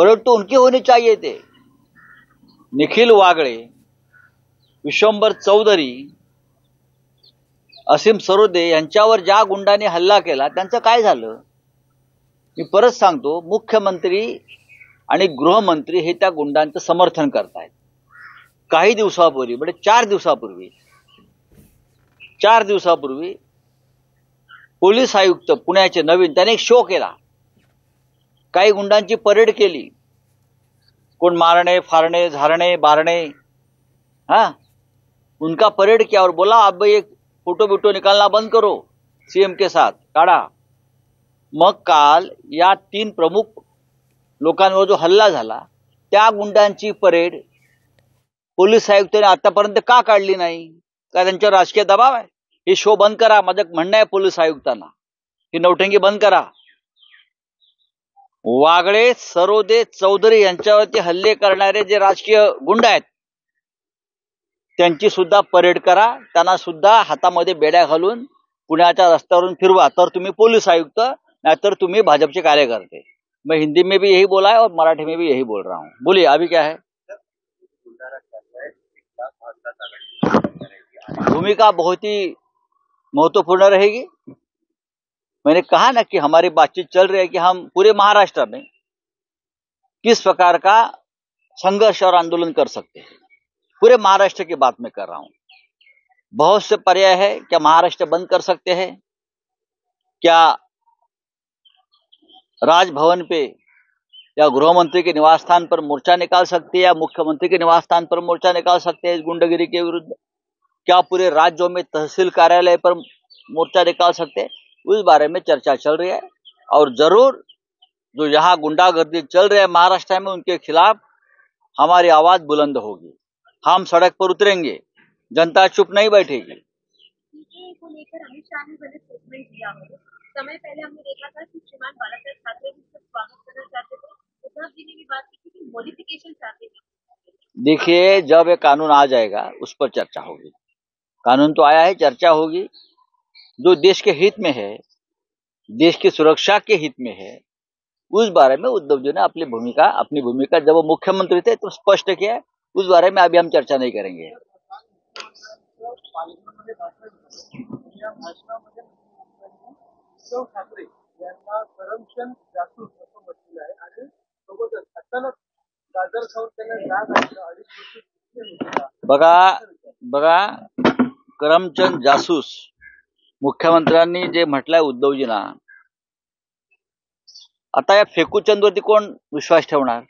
Parade तो उनकी होनी चाहिए थे। निखिल वागळे, विश्वंभर चौधरी, असीम सरोदे यांच्यावर ज्या गुंडांनी हल्ला केला त्यांचं काय झालं? मी परत सांगतो, मुख्यमंत्री आणि गृहमंत्री हे त्या गुंडांचं समर्थन करतायत। काही दिवसापूर्वी म्हणजे 4 दिवसापूर्वी पोलीस आयुक्त पुण्याचे नवीन त्याने एक शो केला, काही गुंडांची परेड केली, कोण मारणे फारणे झारणे बारणे, उनका परेड किया और बोला अब ये फोटो बिटो निकालना बंद करो सीएम के साथ, काढा। मग काल या 3 प्रमुख लोकांवर जो हल्ला झाला त्या गुंडांची परेड पोलीस आयुक्तांनी आतापर्यंत का काढली नाही? का त्यांच्यावर राजकीय दबाव आहे? हे शो बंद करा, माझं म्हणणं आहे पोलीस आयुक्तांना, ही नौटंकी बंद करा। वागळे, सरोदे, चौधरी यांच्यावरती हल्ले करणारे जे राजकीय गुंड आहेत त्यांची सुद्धा परेड करा, त्यांना सुद्धा हातामध्ये बेड्या घालून पुण्याच्या रस्त्यावरून फिरवा, तर तुम्ही पोलीस आयुक्त, नाहीतर तुम्ही भाजपचे कार्यकर्ते। मैं हिंदी में भी यही बोला है और मराठी में भी यही बोल रहा हूँ। बोलिए अभी क्या है? भूमिका बहुत ही महत्वपूर्ण रहेगी। मैंने कहा ना कि हमारी बातचीत चल रही है कि हम पूरे महाराष्ट्र में किस प्रकार का संघर्ष और आंदोलन कर सकते हैं, पूरे महाराष्ट्र की बात मैं कर रहा हूं। बहुत से पर्याय है, क्या महाराष्ट्र बंद कर सकते हैं, क्या राजभवन पे या गृहमंत्री के निवास स्थान पर मोर्चा निकाल सकते हैं, या मुख्यमंत्री के निवास स्थान पर मोर्चा निकाल सकते हैं इस गुंडागिरी के विरुद्ध, क्या पूरे राज्यों में तहसील कार्यालय पर मोर्चा निकाल सकते हैं, उस बारे में चर्चा चल रही है। और जरूर जो यहाँ गुंडागर्दी चल रही है महाराष्ट्र में, उनके खिलाफ हमारी आवाज बुलंद होगी, हम सड़क पर उतरेंगे, जनता चुप नहीं बैठेगी। को लेकर अमित शाह ने बड़े स्टेटमेंट दिया है। समय पहले हमने देखा था कि श्रीमान बालासाहेब ठाकरे भी स्वागत करना चाहते थे, उद्धव जी ने भी बात की थी कि मॉडिफिकेशन चाहते थे। देखिए, जब ये कानून आ जाएगा उस पर चर्चा होगी। कानून तो आया है, चर्चा होगी। जो देश के हित में है, देश की सुरक्षा के हित में है, उस बारे में उद्धव जी ने अपनी भूमिका जब वो मुख्यमंत्री थे तो स्पष्ट किया है। उस बारे में अभी हम चर्चा नहीं करेंगे। बघा करमचंद जासूस मुख्यमंत्र्यांनी जे म्हटलंय उद्धवजींना, आता या फेकूचंद वरती कोण विश्वास ठेवणार?